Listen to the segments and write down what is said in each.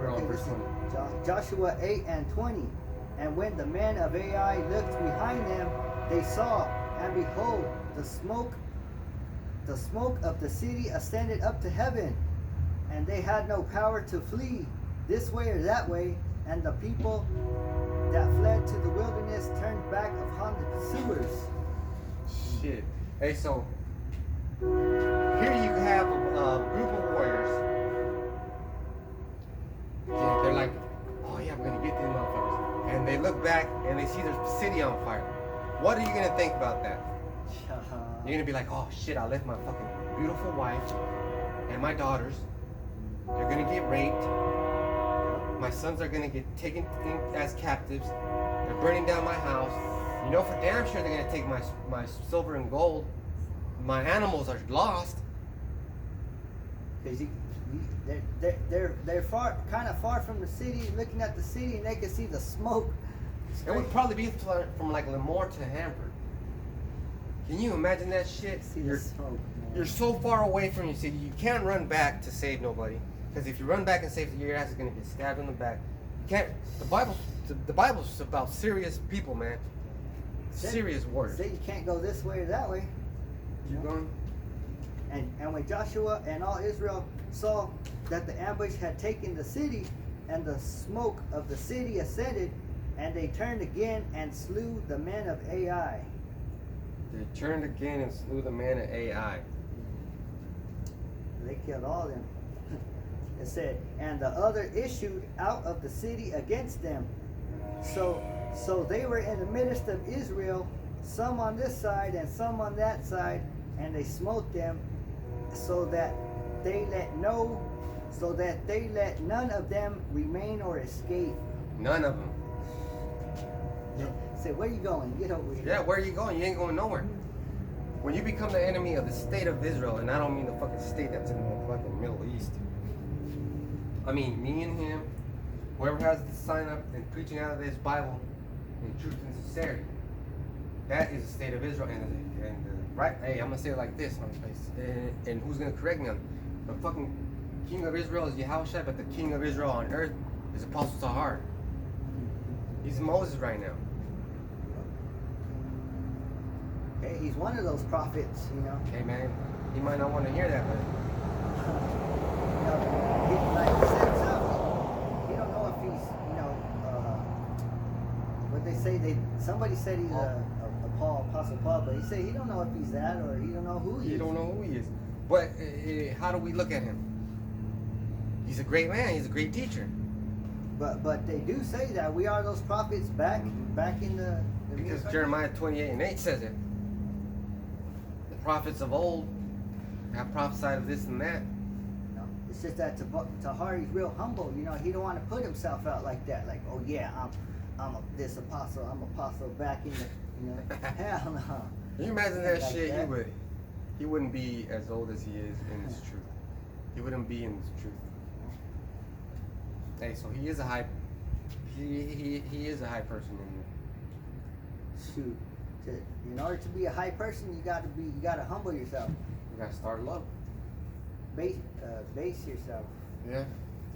We're on verse 20. Joshua 8 and 20. And when the men of Ai looked behind them, they saw, and behold, the smoke of the city ascended up to heaven, and they had no power to flee this way or that way, and the people that fled to the wilderness turned back upon the pursuers. Shit. Hey, so here you have a group of warriors. Yeah, they're like, oh yeah, we're gonna get these motherfuckers. And they look back and they see their city on fire. What are you gonna think about that? You're gonna be like, oh shit, I left my fucking beautiful wife and my daughters. They're gonna get raped. My sons are gonna get taken in as captives. They're burning down my house. You know for damn sure they're gonna take my silver and gold. My animals are lost. Because they're kind of far from the city, looking at the city, and they can see the smoke. It would probably be from like Lemoore to Hanford. Can you imagine that shit? See the smoke, man. You're so far away from your city, you can't run back to save nobody. Because if you run back and save, your ass is gonna get stabbed in the back. You can't. The Bible's about serious people, man. Serious wars. Say you can't go this way or that way. Keep going. And when Joshua and all Israel saw that the ambush had taken the city, and the smoke of the city ascended, and they turned again and slew the men of Ai. They turned again and slew the men of Ai. They killed all of them. It said, and the other issued out of the city against them. So they were in the midst of Israel, some on this side and some on that side, and they smote them, so that they let none of them remain or escape. None of them. Say, where you going? Get over here. Yeah, where are you going? You ain't going nowhere. When you become the enemy of the state of Israel, and I don't mean the fucking state that's in the fucking Middle East. I mean, me and him, whoever has to sign up and preaching out of this Bible in truth and sincerity, that is the state of Israel. And right, hey, I'm gonna say it like this on face. And who's gonna correct me on it? The fucking king of Israel is Yahushua, but the king of Israel on earth is Apostle Tahar. He's Moses right now. Hey, he's one of those prophets, you know. Hey man, he might not want to hear that, but You know, like he said himself, he don't know if he's, you know, what they say, somebody said he's a Paul, Apostle Paul, but he said he don't know if he's that, or he don't know who he is. you don't know who he is. But how do we look at him? He's a great man. He's a great teacher. But they do say that we are those prophets back in the Because Jeremiah 28:8 says it. The prophets of old have prophesied of this and that. No, it's just that Tahar, he's real humble. You know, he don't want to put himself out like that. Like, oh yeah, I'm this apostle. I'm apostle back in the, you know, hell no. Can you imagine that Like shit? that. He wouldn't be as old as he is in his truth. He wouldn't be in his truth. Hey, so he is a high. He is a high person in Shoot, in order to be a high person, you gotta humble yourself. You gotta start low. Base yourself. Yeah,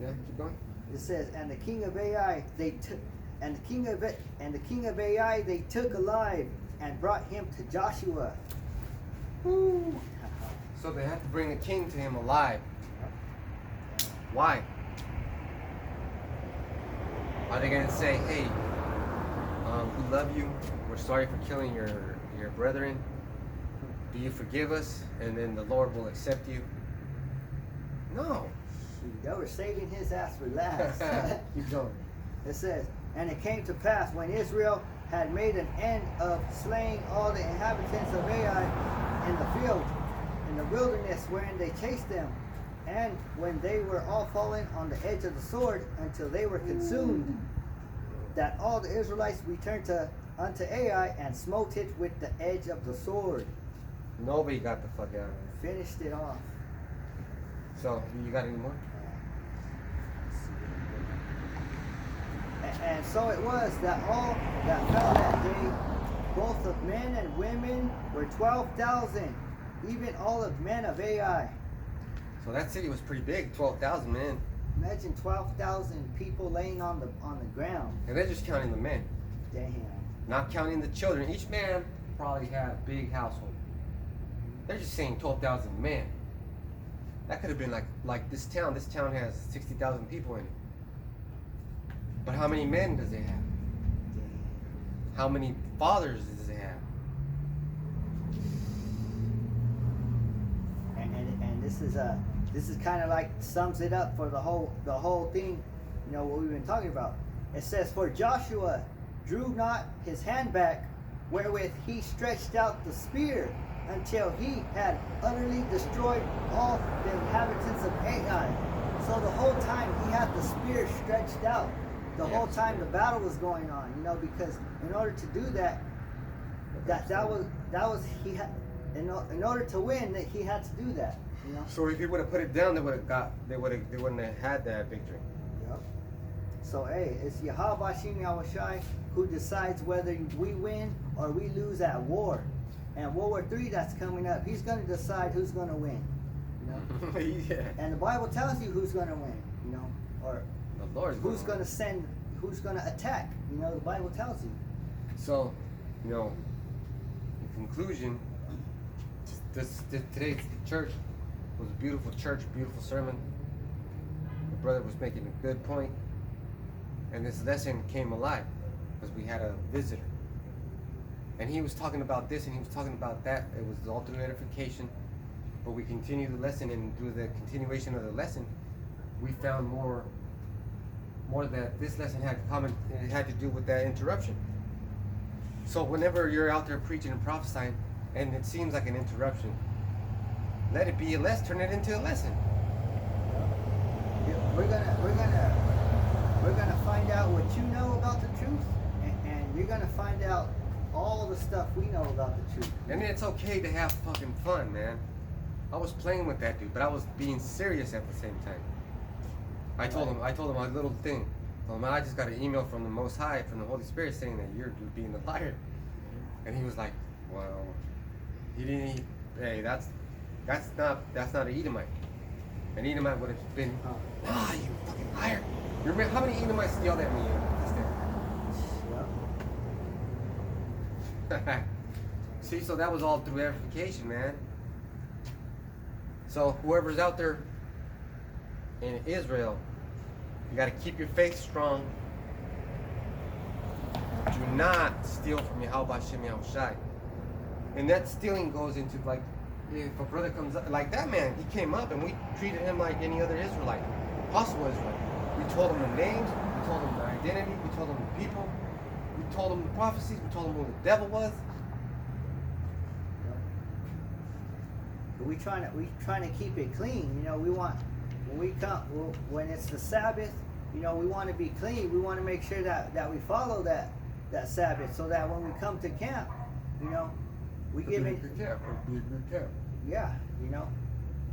keep going. It says, and the king of Ai they took, and the king of Ai they took alive and brought him to Joshua. Woo. So they have to bring the king to him alive. Why? Are they gonna say, hey, we love you, we're sorry for killing your brethren, do you forgive us, and then the Lord will accept you? No. Shoot, they were saving his ass for last. Keep going. It says, and it came to pass when Israel had made an end of slaying all the inhabitants of Ai in the field, in the wilderness wherein they chased them, and when they were all fallen on the edge of the sword until they were consumed, that all the Israelites returned unto Ai and smote it with the edge of the sword. Nobody got the fuck out of it. Finished it off. So, you got any more? And so it was that all that fell that day, both of men and women, were 12,000, even all of men of Ai. So that city was pretty big, 12,000 men. Imagine 12,000 people laying on the ground. And they're just counting the men, Damn. not counting the children. Each man probably had a big household. They're just saying 12,000 men. That could have been like this town. This town has 60,000 people in it. But how many men does it have? How many fathers does it have? And this is kind of like sums it up for the whole thing, you know, what we've been talking about. It says, for Joshua drew not his hand back, wherewith he stretched out the spear, until he had utterly destroyed all the inhabitants of Ai. So the whole time he had the spear stretched out. The whole time the battle was going on, you know, because in order to do that, that was he had in order to win, that he had to do that, you know. So if he would have put it down, they wouldn't have had that victory. Yep. So hey, it's Yahweh Bashim Yahushai who decides whether we win or we lose at war. And World War III that's coming up, he's going to decide who's going to win, you know. Yeah. And the Bible tells you who's going to win, you know, or The Lord's who's going to send, who's going to attack, you know. The Bible tells you. So, you know, in conclusion, today's church was a beautiful church, beautiful sermon. The brother was making a good point, and this lesson came alive because we had a visitor, and he was talking about this and he was talking about that. It was all through edification, but we continued the lesson, and through the continuation of the lesson, we found more that this lesson had common. It had to do with that interruption. So whenever you're out there preaching and prophesying, and it seems like an interruption, let it be a lesson. Turn it into a lesson. We're gonna find out what you know about the truth, and you're gonna find out all the stuff we know about the truth. And it's okay to have fucking fun, man. I was playing with that dude, but I was being serious at the same time. I told him a little thing. Well, man, I just got an email from the Most High, from the Holy Spirit, saying that you're being a liar. And he was like, well, hey, that's not an Edomite. An Edomite would have been, you fucking liar. You remember how many Edomites yelled at me just there? See, so that was all through edification, man. So whoever's out there in Israel, you got to keep your faith strong. Do not steal from Yahweh Hashem Yahushai. And that stealing goes into, like, if a brother comes up, like that man, he came up and we treated him like any other Israelite, possible Israelite. We told him the names, we told him the identity, we told him the people, we told him the prophecies, we told him who the devil was. We trying to keep it clean, you know. We want when it's the Sabbath, you know, we want to be clean. We want to make sure that we follow that Sabbath, so that when we come to camp, you know, we give it. Yeah, you know,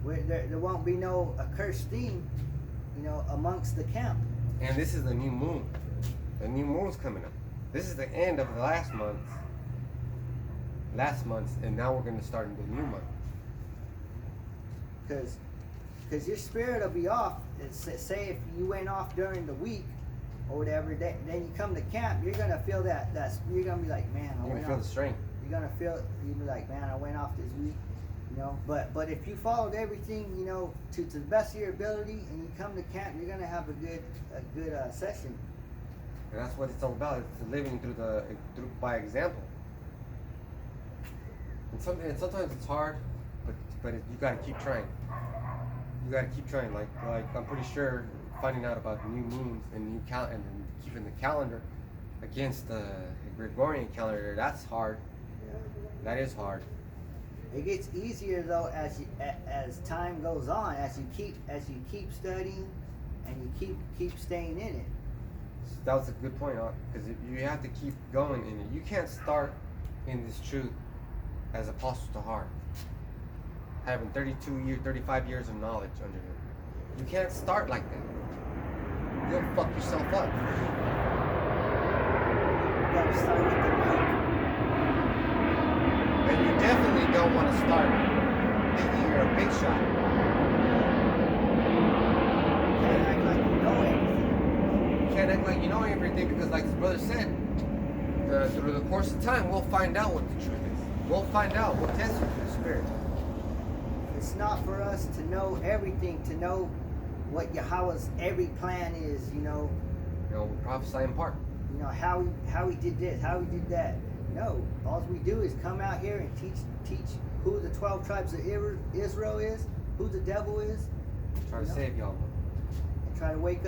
there won't be no accursed thing, you know, amongst the camp. And this is the new moon. The new moon's coming up. This is the end of the last month, and now we're going to start in the new month. Because your spirit will be off. Say if you went off during the week or whatever, then you come to camp, you're gonna feel that you're gonna be like, man, You're gonna feel the strain. You're gonna feel, you'll be like, man, I went off this week, you know. But if you followed everything, you know, to the best of your ability, and you come to camp, you're gonna have a good session. And that's what it's all about. It's living by example. And sometimes it's hard, but you gotta keep trying. You gotta keep trying. Like I'm pretty sure finding out about new moons and and keeping the calendar against the Gregorian calendar, that's hard. That is hard. It gets easier though as time goes on, as you keep studying and you keep staying in it. That was a good point, because you have to keep going in it. You can't start in this truth as apostles to heart, having 35 years of knowledge under him. You can't start like that. You'll fuck yourself up. You gotta start with the milk. And you definitely don't want to start thinking you're a big shot. Can't act like can't act like you know everything because, like his brother said, through the course of time, we'll find out what the truth is. We'll find out. We'll test you through the Spirit. It's not for us to know everything, to know what Yahweh's every plan is, You know, we prophesy in part. how he did this, how he did that. No, all we do is come out here and teach who the 12 tribes of Israel is, who the devil is, Try to save y'all. and try to wake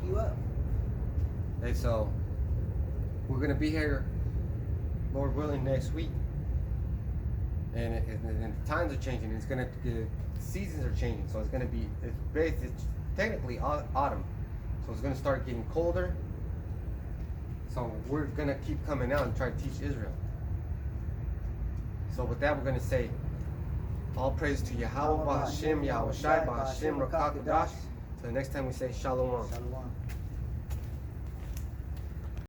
you up. Hey, so we're gonna be here, Lord willing, next week, and the times are changing. The seasons are changing, so it's technically autumn, so it's gonna start getting colder. So we're gonna keep coming out and try to teach Israel. So with that, we're gonna say, all praise to Yahweh, Ba'Hashem, Yahweh Shai, Ba'Hashem, Rakakadash. So the next time we say Shalom. Shalom.